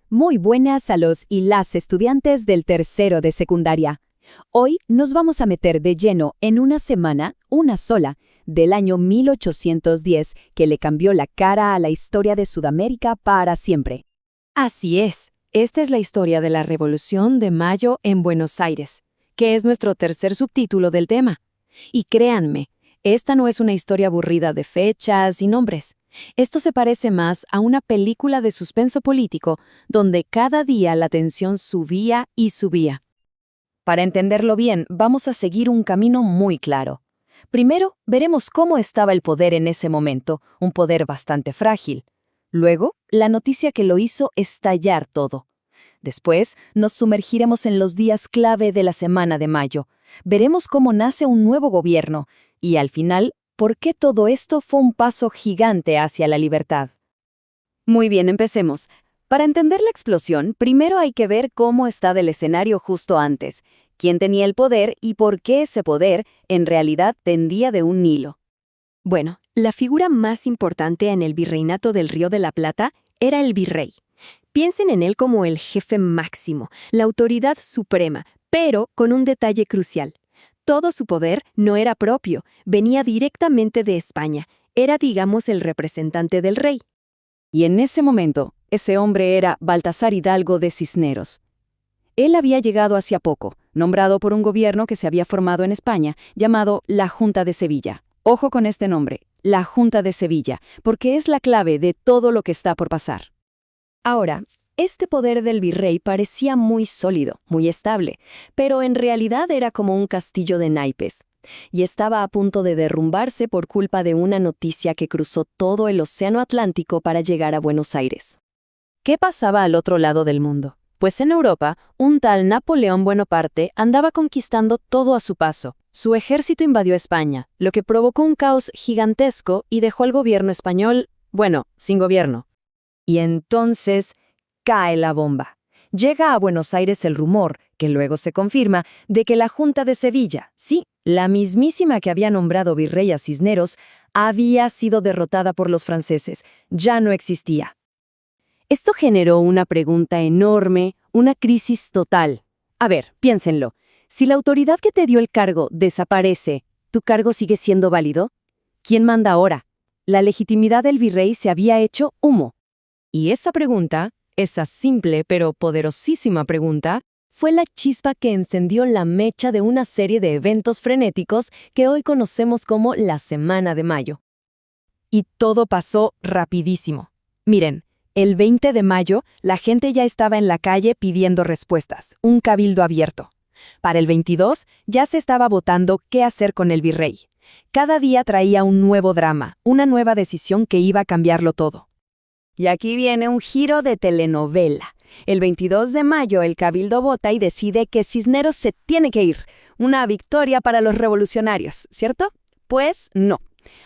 Muy buenas a los y las estudiantes del tercero de secundaria. Hoy nos vamos a meter de lleno en una semana, una sola, del año 1810 que le cambió la cara a la historia de Sudamérica para siempre. Así es, esta es la historia de la Revolución de Mayo en Buenos Aires, que es nuestro tercer subtítulo del tema. Y créanme, esta no es una historia aburrida de fechas y nombres. Esto se parece más a una película de suspenso político, donde cada día la tensión subía y subía. Para entenderlo bien, vamos a seguir un camino muy claro. Primero, veremos cómo estaba el poder en ese momento, un poder bastante frágil. Luego, la noticia que lo hizo estallar todo. Después, nos sumergiremos en los días clave de la semana de mayo. Veremos cómo nace un nuevo gobierno y, al final, por qué todo esto fue un paso gigante hacia la libertad. Muy bien, empecemos. Para entender la explosión, primero hay que ver cómo estaba el escenario justo antes, quién tenía el poder y por qué ese poder, en realidad, pendía de un hilo. Bueno, la figura más importante en el virreinato del Río de la Plata era el virrey. Piensen en él como el jefe máximo, la autoridad suprema, pero con un detalle crucial. Todo su poder no era propio, venía directamente de España, era, digamos, el representante del rey. Y en ese momento, ese hombre era Baltasar Hidalgo de Cisneros. Él había llegado hacía poco, nombrado por un gobierno que se había formado en España, llamado la Junta de Sevilla. Ojo con este nombre, la Junta de Sevilla, porque es la clave de todo lo que está por pasar. Ahora, este poder del virrey parecía muy sólido, muy estable, pero en realidad era como un castillo de naipes, y estaba a punto de derrumbarse por culpa de una noticia que cruzó todo el océano Atlántico para llegar a Buenos Aires. ¿Qué pasaba al otro lado del mundo? Pues en Europa, un tal Napoleón Bonaparte andaba conquistando todo a su paso. Su ejército invadió España, lo que provocó un caos gigantesco y dejó al gobierno español, sin gobierno. Y entonces cae la bomba. Llega a Buenos Aires el rumor, que luego se confirma, de que la Junta de Sevilla, sí, la mismísima que había nombrado virrey a Cisneros, había sido derrotada por los franceses, ya no existía. Esto generó una pregunta enorme, una crisis total. A ver, piénsenlo. Si la autoridad que te dio el cargo desaparece, ¿tu cargo sigue siendo válido? ¿Quién manda ahora? La legitimidad del virrey se había hecho humo. Y esa pregunta, esa simple pero poderosísima pregunta, fue la chispa que encendió la mecha de una serie de eventos frenéticos que hoy conocemos como la Semana de Mayo. Y todo pasó rapidísimo. Miren, el 20 de mayo, la gente ya estaba en la calle pidiendo respuestas, un cabildo abierto. Para el 22, ya se estaba votando qué hacer con el virrey. Cada día traía un nuevo drama, una nueva decisión que iba a cambiarlo todo. Y aquí viene un giro de telenovela. El 22 de mayo, el cabildo vota y decide que Cisneros se tiene que ir. Una victoria para los revolucionarios, ¿cierto? Pues no.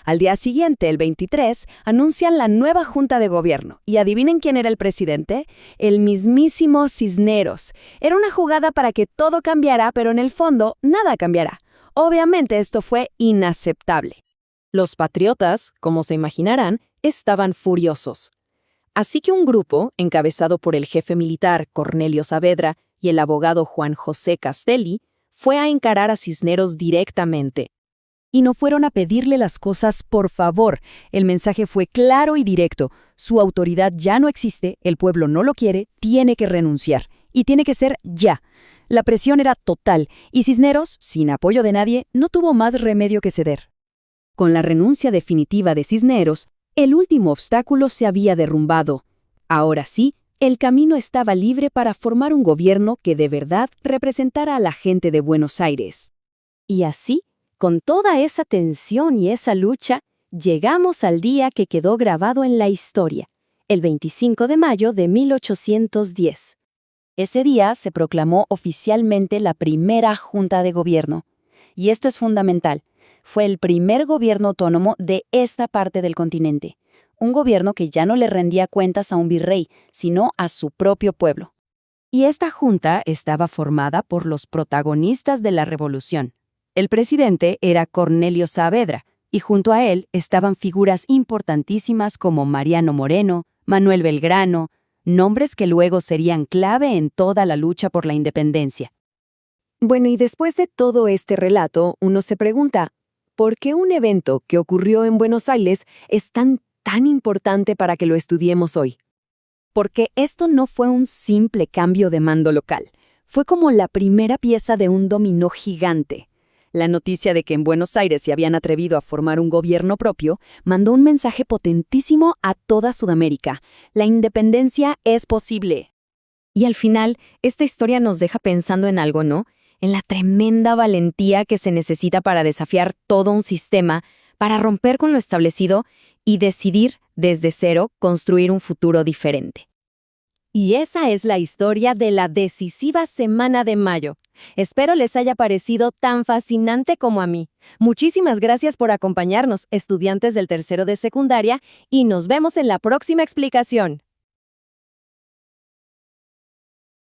Al día siguiente, el 23, anuncian la nueva Junta de Gobierno. ¿Y adivinen quién era el presidente? El mismísimo Cisneros. Era una jugada para que todo cambiara, pero en el fondo, nada cambiará. Obviamente esto fue inaceptable. Los patriotas, como se imaginarán, estaban furiosos. Así que un grupo, encabezado por el jefe militar Cornelio Saavedra y el abogado Juan José Castelli, fue a encarar a Cisneros directamente. Y no fueron a pedirle las cosas por favor. El mensaje fue claro y directo. Su autoridad ya no existe, el pueblo no lo quiere, tiene que renunciar. Y tiene que ser ya. La presión era total, y Cisneros, sin apoyo de nadie, no tuvo más remedio que ceder. Con la renuncia definitiva de Cisneros, el último obstáculo se había derrumbado. Ahora sí, el camino estaba libre para formar un gobierno que de verdad representara a la gente de Buenos Aires. Y así, con toda esa tensión y esa lucha, llegamos al día que quedó grabado en la historia, el 25 de mayo de 1810. Ese día se proclamó oficialmente la primera Junta de Gobierno. Y esto es fundamental. Fue el primer gobierno autónomo de esta parte del continente. Un gobierno que ya no le rendía cuentas a un virrey, sino a su propio pueblo. Y esta junta estaba formada por los protagonistas de la revolución. El presidente era Cornelio Saavedra, y junto a él estaban figuras importantísimas como Mariano Moreno, Manuel Belgrano, nombres que luego serían clave en toda la lucha por la independencia. Bueno, y después de todo este relato, uno se pregunta, ¿por qué un evento que ocurrió en Buenos Aires es tan importante para que lo estudiemos hoy? Porque esto no fue un simple cambio de mando local, fue como la primera pieza de un dominó gigante. La noticia de que en Buenos Aires se habían atrevido a formar un gobierno propio mandó un mensaje potentísimo a toda Sudamérica. La independencia es posible. Y al final, esta historia nos deja pensando en algo, ¿no? En la tremenda valentía que se necesita para desafiar todo un sistema, para romper con lo establecido y decidir, desde cero, construir un futuro diferente. Y esa es la historia de la decisiva semana de mayo. Espero les haya parecido tan fascinante como a mí. Muchísimas gracias por acompañarnos, estudiantes del tercero de secundaria, y nos vemos en la próxima explicación.